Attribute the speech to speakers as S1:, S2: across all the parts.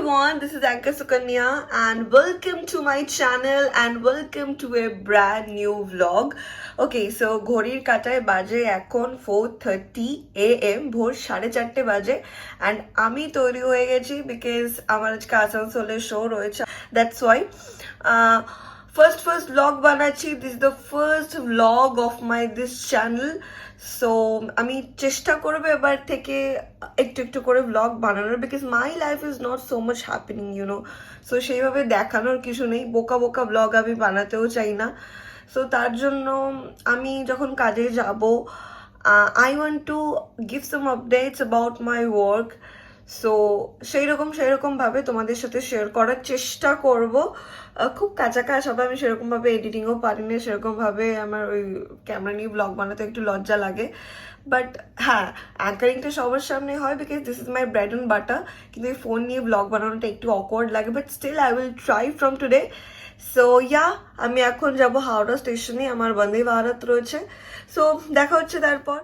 S1: everyone, this is Anka Sukanya and welcome to my channel and welcome to a brand new vlog. Okay, so ঘড়ির কাঁটায় বাজে এখন 4:30 AM, ভোর 4:30 বাজে and আমি তৈরি হয়ে গেছি because আমার আজকে আসানসোলে শো রয়েছে, that's why first vlog বানাচ্ছি. This is the first vlog of my this channel. So আমি চেষ্টা করবো এবার থেকে একটু একটু করে ব্লগ বানানোর, because my life is not so much happening so সেইভাবে দেখানোর কিছু নেই, বোকা বোকা ব্লগ আমি বানাতেও চাই না. সো তার জন্য আমি যখন কাজে যাব I want to give some updates about my work. So সেইরকমভাবে তোমাদের সাথে শেয়ার করার চেষ্টা করব. খুব কাছাকাছি হবে, আমি সেরকমভাবে এডিটিংও পারি না, সেরকমভাবে আমার ওই ক্যামেরা নিয়ে ব্লগ বানাতে একটু লজ্জা লাগে. বাট হ্যাঁ, অ্যাঙ্কারিংটা সবার সামনে হয় because this is my bread and butter, কিন্তু এই ফোন নিয়ে ব্লগ বানানোটা একটু অকওয়ার্ড লাগে, but still I will try from today. So yeah, আমি এখন যাব হাওড়া স্টেশনে, আমার বন্দে ভারত রয়েছে. সো দেখা হচ্ছে তারপর.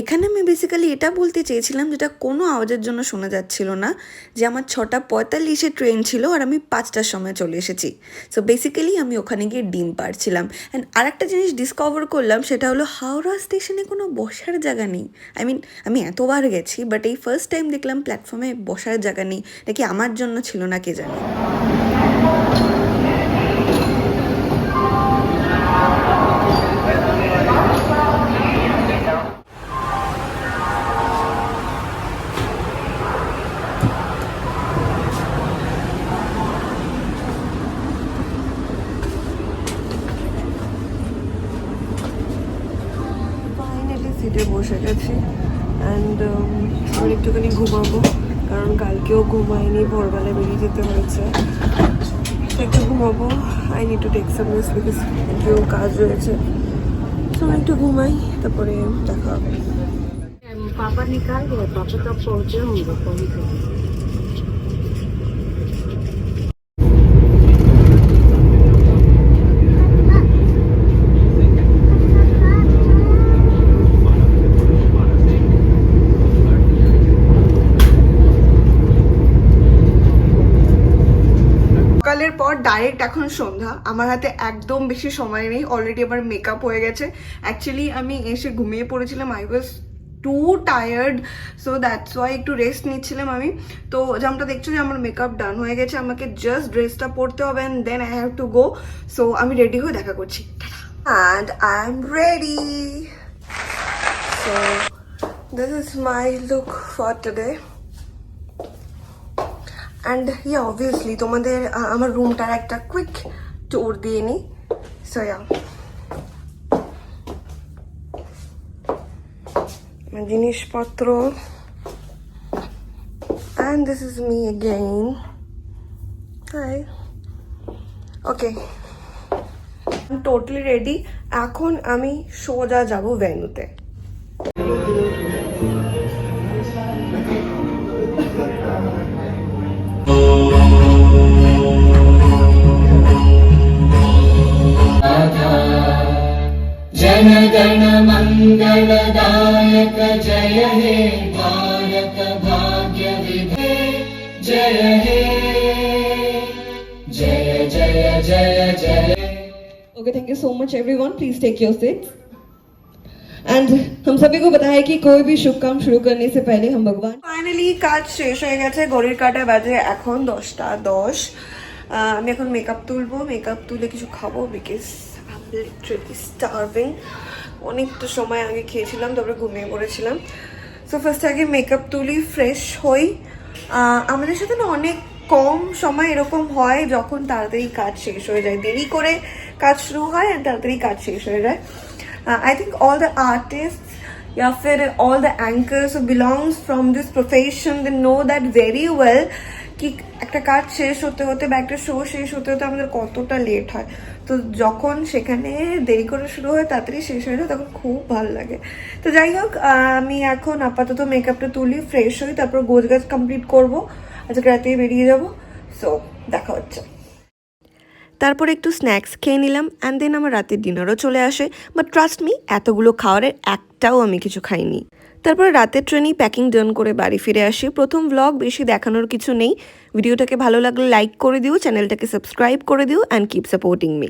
S1: এখানে আমি বেসিক্যালি এটা বলতে চেয়েছিলাম, যেটা কোনো আওয়াজের জন্য শোনা যাচ্ছিল না, যে আমার 6:45 ট্রেন ছিল আর আমি 5টার সময় চলে এসেছি. সো বেসিক্যালি আমি ওখানে গিয়ে ডিম পাড়ছিলাম. অ্যান্ড আরেকটা জিনিস ডিসকভার করলাম, সেটা হলো হাওড়া স্টেশনে কোনো বসার জায়গা নেই. আমি এতবার গেছি, বাট এই ফার্স্ট টাইম দেখলাম প্ল্যাটফর্মে বসার জায়গা নেই. নাকি আমার জন্য ছিল না, কে জানে. সিটে বসে গেছি অ্যান্ড আমি একটুখানি ঘুমাবো, কারণ কালকেও ঘুমাইনি, ভোরবেলায় বেরিয়ে যেতে হয়েছে. একটু ঘুমাবো. I need to take some rest because একটু কাজ রয়েছে. তো আমি একটু ঘুমাই, তারপরে দেখা হবে.
S2: पापा निकाल गए, पापा तब पहुँचे होंगे पहुँचे.
S1: সকালের পর ডাইরেক্ট এখন সন্ধ্যা, আমার হাতে একদম বেশি সময় নেই. অলরেডি আমার মেকআপ হয়ে গেছে. অ্যাকচুয়ালি আমি এসে ঘুমিয়ে পড়েছিলাম, I was two tired, so that's why একটু রেস্ট নিচ্ছিলাম আমি. তো যেমনটা দেখছো যে আমার মেকআপ ডান হয়ে গেছে, আমাকে জাস্ট ড্রেসটা পরতে হবে and then I have to go. So আমি রেডি হয়ে দেখা করছি and I am ready. So this is my look for today. And yeah, obviously তোমাদের আমার রুমটার একটা কুইক ট্যুর দিয়ে নিই. সো ইয়া, আমার জিনিসপত্র and this is me again. Hi, okay, totally ready. এখন আমি সোজা যাব ভেন্যুতে.
S3: जन गण मंगलदायक जय हे भारत भाग्य विधे जय हे जय जय जय जय.
S1: Okay, thank you so much everyone. Please take your seats. And हम सभी को पता है कि कोई भी शुभ काम शुरू करने से पहले हम भगवान. ফাইনালি কাজ শেষ হয়ে গেছে, ঘড়ির কাঁটায় বাজে এখন 10:10. আমি এখন মেকআপ তুলবো, মেকআপ তুলে কিছু খাবো বিকজ লিটারালি স্টার্ভিং. অনেকটা সময় আগে খেয়েছিলাম, তারপরে ঘুমিয়ে পড়েছিলাম. সো ফার্স্ট আগে মেকআপ তুলি, ফ্রেশ হই. আমাদের সাথে না অনেক কম সময় এরকম হয় যখন তাড়াতাড়ি কাজ শেষ হয়ে যায়, দেরি করে কাজ শুরু হয় আর তাড়াতাড়ি কাজ শেষ হয়ে যায়. I think all the artists या फिर all the anchors who belongs from this profession, they know that very well कि একটা কাজ শেষ হতে হতে বা একটা শো শেষ হতে হতে আমাদের কতটা লেট হয়. তো যখন সেখানে দেরি করে শুরু হয় তাড়াতাড়ি শেষ হয়ে যায়, তখন খুব ভালো লাগে. তো যাই হোক, আমি এখন আপাতত মেকআপটা তুলি, ফ্রেশ হই, তারপর গোছগাছ কমপ্লিট করবো, আজকে রাতেই বেরিয়ে যাবো. সো দেখা হচ্ছে. তারপর একটু স্ন্যাক্স খেয়ে নিলাম অ্যান্ড দেন আমার রাতের ডিনারও চলে আসে। বাট ট্রাস্ট মি, এতগুলো খাওয়ারের একটাও আমি কিছু খাইনি। তারপর রাতের ট্রেনেই প্যাকিং ডান করে বাড়ি ফিরে আসি। প্রথম ব্লগ, বেশি দেখানোর কিছু নেই। ভিডিওটাকে ভালো লাগলে লাইক করে দিও, চ্যানেলটাকে সাবস্ক্রাইব করে দিও অ্যান্ড কিপ সাপোর্টিং মি।